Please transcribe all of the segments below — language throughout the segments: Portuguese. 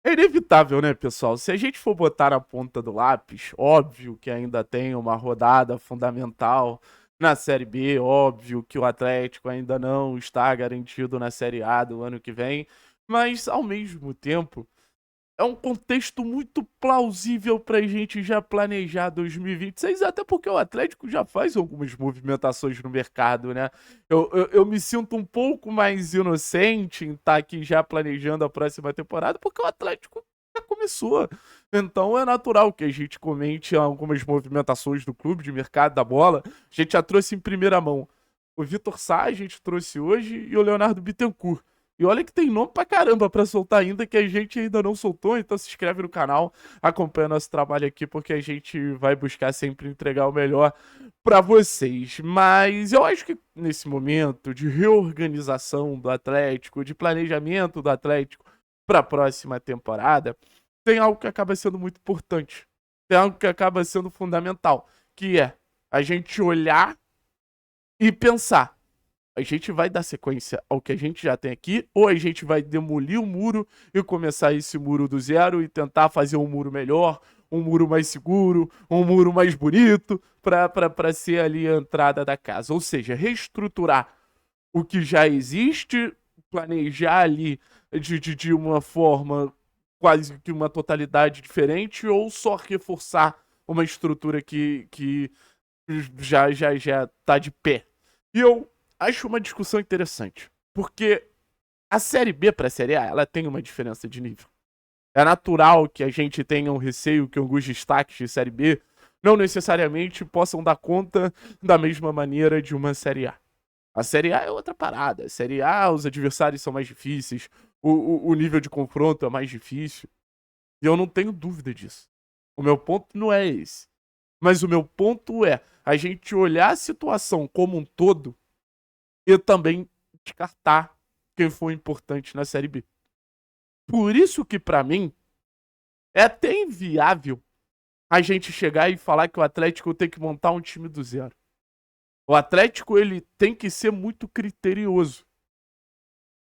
É inevitável, né, pessoal? Se a gente for botar na ponta do lápis, óbvio que ainda tem uma rodada fundamental na Série B, óbvio que o Atlético ainda não está garantido na Série A do ano que vem, mas ao mesmo tempo é um contexto muito plausível para a gente já planejar 2026, até porque o Atlético já faz algumas movimentações no mercado, né? Eu me sinto um pouco mais inocente em estar aqui já planejando a próxima temporada, porque o Atlético já começou. Então é natural que a gente comente algumas movimentações do clube, de mercado da bola. A gente já trouxe em primeira mão o Vitor Sá, a gente trouxe hoje, e o Leonardo Bittencourt. E olha que tem nome pra caramba pra soltar ainda, que a gente ainda não soltou, então se inscreve no canal, acompanha nosso trabalho aqui, porque a gente vai buscar sempre entregar o melhor pra vocês. Mas eu acho que nesse momento de reorganização do Atlético, de planejamento do Atlético pra próxima temporada, tem algo que acaba sendo muito importante, tem algo que acaba sendo fundamental, que é a gente olhar e pensar: a gente vai dar sequência ao que a gente já tem aqui, ou a gente vai demolir o muro e começar esse muro do zero e tentar fazer um muro melhor, um muro mais seguro, um muro mais bonito, para ser ali a entrada da casa. Ou seja, reestruturar o que já existe, planejar ali de uma forma quase que uma totalidade diferente, ou só reforçar uma estrutura que já tá de pé. E eu acho uma discussão interessante, porque a Série B para a Série A, ela tem uma diferença de nível. É natural que a gente tenha um receio que alguns destaques de Série B não necessariamente possam dar conta da mesma maneira de uma Série A. A Série A é outra parada. A Série A, os adversários são mais difíceis, o nível de confronto é mais difícil. E eu não tenho dúvida disso. O meu ponto não é esse. Mas o meu ponto é a gente olhar a situação como um todo e também descartar quem foi importante na Série B. Por isso que, pra mim, é até inviável a gente chegar e falar que o Atlético tem que montar um time do zero. O Atlético ele tem que ser muito criterioso.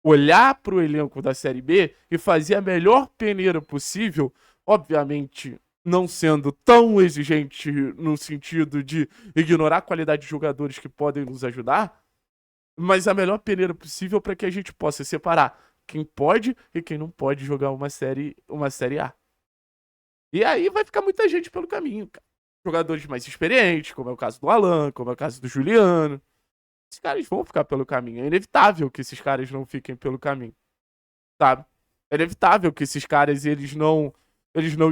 Olhar para o elenco da Série B e fazer a melhor peneira possível, obviamente não sendo tão exigente no sentido de ignorar a qualidade de jogadores que podem nos ajudar, mas a melhor peneira possível para que a gente possa separar quem pode e quem não pode jogar uma série A. E aí vai ficar muita gente pelo caminho, cara. Jogadores mais experientes, como é o caso do Alan, como é o caso do Juliano. Esses caras vão ficar pelo caminho. É inevitável que esses caras não fiquem pelo caminho, sabe? É inevitável que esses caras eles não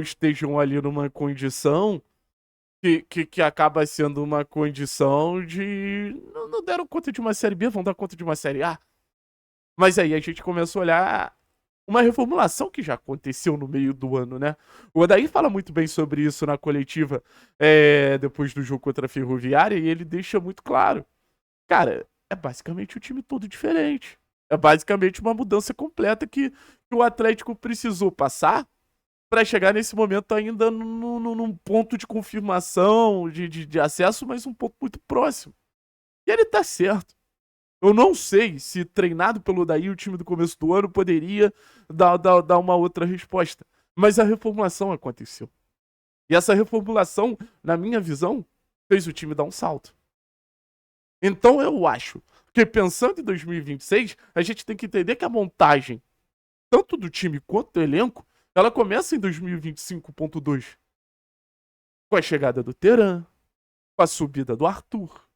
estejam ali numa condição que acaba sendo uma condição de não deram conta de uma série B, vão dar conta de uma série A. Mas aí a gente começou a olhar uma reformulação que já aconteceu no meio do ano, né? O Odair fala muito bem sobre isso na coletiva depois do jogo contra a Ferroviária e ele deixa muito claro. Cara, é basicamente o time todo diferente. É basicamente uma mudança completa que o Atlético precisou passar para chegar nesse momento ainda num ponto de confirmação, de acesso, mas um ponto muito próximo. E ele tá certo. Eu não sei se treinado pelo Daí o time do começo do ano poderia dar uma outra resposta. Mas a reformulação aconteceu. E essa reformulação, na minha visão, fez o time dar um salto. Então eu acho que pensando em 2026, a gente tem que entender que a montagem, tanto do time quanto do elenco, ela começa em 2025.2. Com a chegada do Teran, com a subida do Arthur,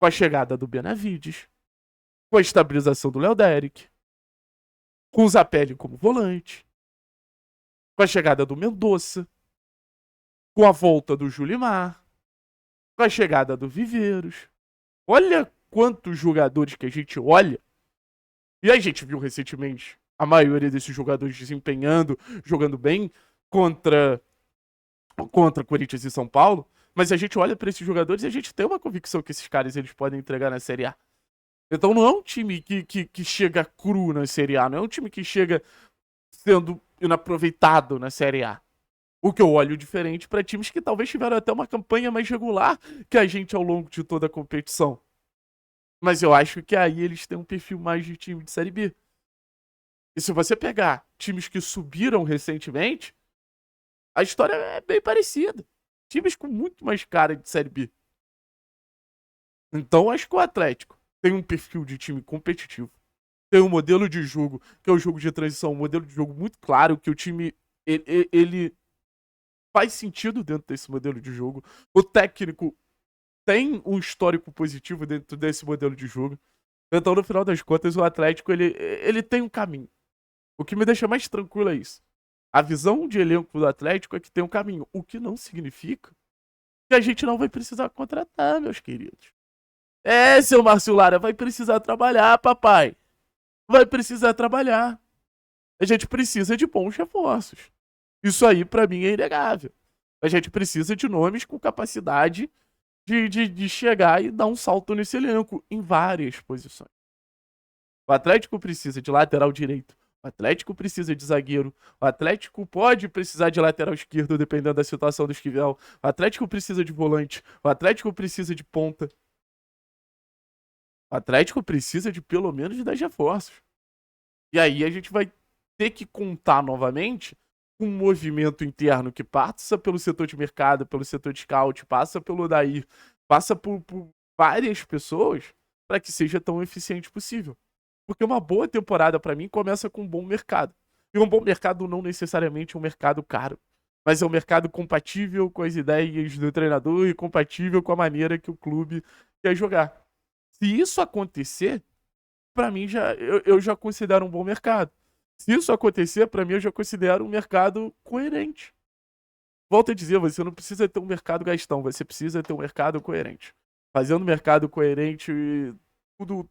com a chegada do Benavides, com a estabilização do Léo Derek, com o Zapelli como volante, com a chegada do Mendonça, com a volta do Julimar, com a chegada do Viveiros. Olha quantos jogadores que a gente olha. E a gente viu recentemente a maioria desses jogadores desempenhando, jogando bem contra, contra Corinthians e São Paulo. Mas a gente olha para esses jogadores e a gente tem uma convicção que esses caras eles podem entregar na Série A. Então não é um time que chega cru na Série A, não é um time que chega sendo inaproveitado na Série A. O que eu olho diferente para times que talvez tiveram até uma campanha mais regular que a gente ao longo de toda a competição. Mas eu acho que aí eles têm um perfil mais de time de Série B. E se você pegar times que subiram recentemente, a história é bem parecida. Times com muito mais cara de Série B. Então, acho que o Atlético tem um perfil de time competitivo. Tem um modelo de jogo, que é o jogo de transição, um modelo de jogo muito claro, que o time ele faz sentido dentro desse modelo de jogo. O técnico tem um histórico positivo dentro desse modelo de jogo. Então, no final das contas, o Atlético ele tem um caminho. O que me deixa mais tranquilo é isso. A visão de elenco do Atlético é que tem um caminho. O que não significa que a gente não vai precisar contratar, meus queridos. Seu Márcio Lara, vai precisar trabalhar, papai. Vai precisar trabalhar. A gente precisa de bons reforços. Isso aí, pra mim, é inegável. A gente precisa de nomes com capacidade de chegar e dar um salto nesse elenco em várias posições. O Atlético precisa de lateral direito. O Atlético precisa de zagueiro. O Atlético pode precisar de lateral esquerdo, dependendo da situação do Esquivel. O Atlético precisa de volante. O Atlético precisa de ponta. O Atlético precisa de pelo menos 10 reforços. E aí a gente vai ter que contar novamente com um movimento interno que passa pelo setor de mercado, pelo setor de scout, passa pelo Daí, passa por várias pessoas para que seja tão eficiente possível. Porque uma boa temporada, para mim, começa com um bom mercado. E um bom mercado não necessariamente é um mercado caro, mas é um mercado compatível com as ideias do treinador e compatível com a maneira que o clube quer jogar. Se isso acontecer, para mim eu já considero um bom mercado. Se isso acontecer, para mim eu já considero um mercado coerente. Volto a dizer, você não precisa ter um mercado gastão, você precisa ter um mercado coerente. Fazendo um mercado coerente,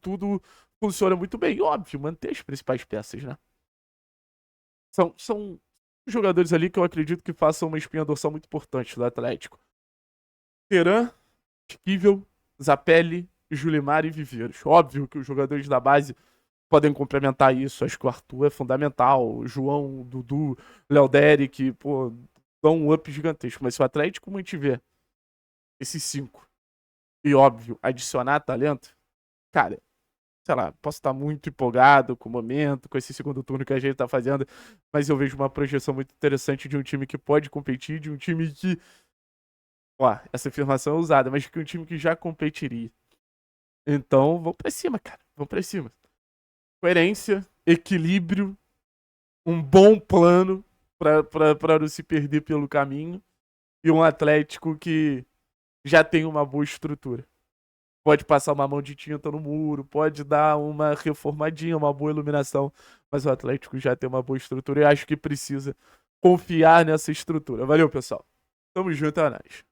tudo funciona muito bem. E, óbvio, manter as principais peças, né? São jogadores ali que eu acredito que façam uma espinha dorsal muito importante do Atlético. Teran, Esquivel, Zapelli, Julimar e Viveiros. Óbvio que os jogadores da base podem complementar isso. Acho que o Arthur é fundamental. O João, o Dudu, Léo Derek, pô, dão um up gigantesco. Mas se o Atlético mantiver esses 5 e, óbvio, adicionar talento, cara, sei lá, posso estar muito empolgado com o momento, com esse segundo turno que a gente tá fazendo, mas eu vejo uma projeção muito interessante de um time que pode competir, de um time que, ó, essa afirmação é usada, mas que um time que já competiria. Então, vamos pra cima, cara. Vamos pra cima. Coerência, equilíbrio, um bom plano pra não se perder pelo caminho e um Atlético que já tem uma boa estrutura. Pode passar uma mão de tinta no muro, pode dar uma reformadinha, uma boa iluminação, mas o Atlético já tem uma boa estrutura e acho que precisa confiar nessa estrutura. Valeu, pessoal. Tamo junto, é nóis.